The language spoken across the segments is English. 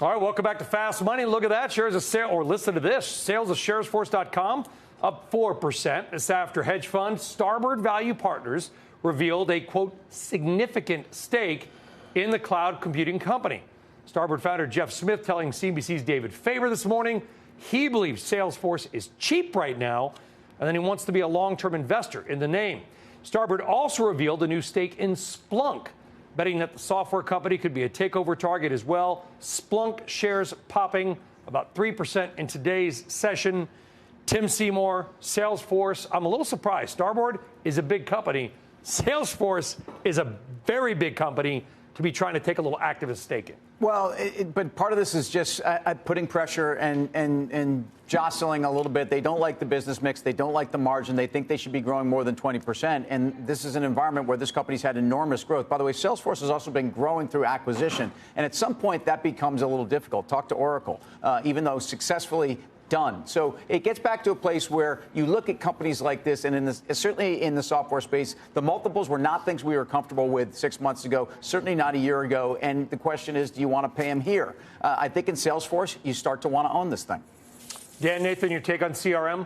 All right, welcome back to Fast Money. Look at that. Shares of sale, or listen to this. Sales of Salesforce.com up 4%. This after hedge fund Starboard Value Partners revealed a, quote, significant stake in the cloud computing company. Starboard founder Jeff Smith telling CNBC's David Faber this morning he believes Salesforce is cheap right now, and then he wants to be a long-term investor in the name. Starboard also revealed a new stake in Splunk, betting that the software company could be a takeover target as well. Splunk shares popping about 3% in today's session. Tim Seymour, Salesforce. I'm a little surprised. Starboard is a big company. Salesforce is a very big company to be trying to take a little activist stake in. Well, but part of this is just putting pressure and jostling a little bit. They don't like the business mix. They don't like the margin. They think they should be growing more than 20%. And this is an environment where this company's had enormous growth. By the way, Salesforce has also been growing through acquisition. And at some point, that becomes a little difficult. Talk to Oracle, even though successfully done. So it gets back to a place where you look at companies like this, and certainly in the software space, the multiples were not things we were comfortable with 6 months ago, certainly not a year ago. And the question is, do you want to pay them here? I think in Salesforce, you start to want to own this thing. Dan, Nathan, your take on CRM?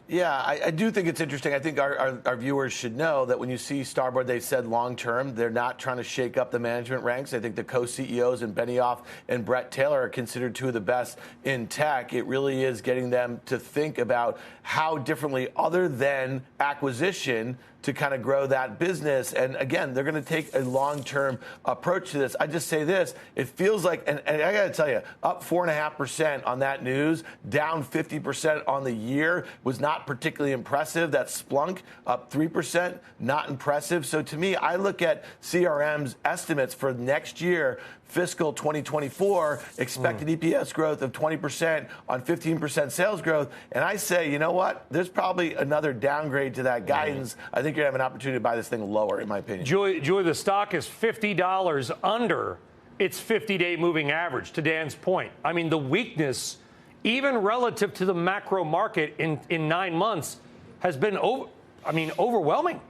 Yeah, I do think it's interesting. I think our viewers should know that when you see Starboard, they said long-term, they're not trying to shake up the management ranks. I think the co-CEOs and Benioff and Brett Taylor are considered two of the best in tech. It really is getting them to think about how differently, other than acquisition, to kind of grow that business. And again, they're going to take a long-term approach to this. I just say this, it feels like, and I got to tell you, up 4.5% on that news, down 50% on the year was not particularly impressive. That Splunk up 3%, not impressive. So to me, I look at CRM's estimates for next year, fiscal 2024, expected EPS growth of 20% on 15% sales growth. And I say, you know what? There's probably another downgrade to that guidance. I think you're going to have an opportunity to buy this thing lower, in my opinion. Julie, the stock is $50 under its 50-day moving average, to Dan's point. I mean, the weakness, even relative to the macro market in 9 months, has been, overwhelming.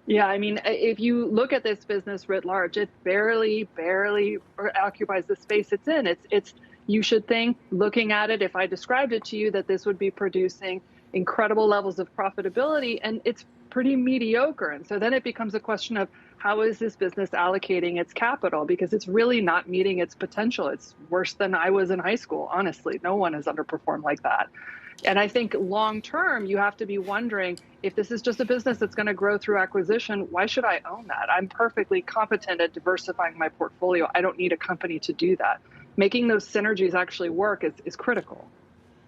Yeah, I mean, if you look at this business writ large, it barely occupies the space it's in. It's you should think, looking at it, if I described it to you, that this would be producing incredible levels of profitability, and it's pretty mediocre. And so then it becomes a question of how is this business allocating its capital? Because it's really not meeting its potential. It's worse than I was in high school, honestly. No one has underperformed like that. And I think long term, you have to be wondering, if this is just a business that's going to grow through acquisition, why should I own that? I'm perfectly competent at diversifying my portfolio. I don't need a company to do that. Making those synergies actually work is critical.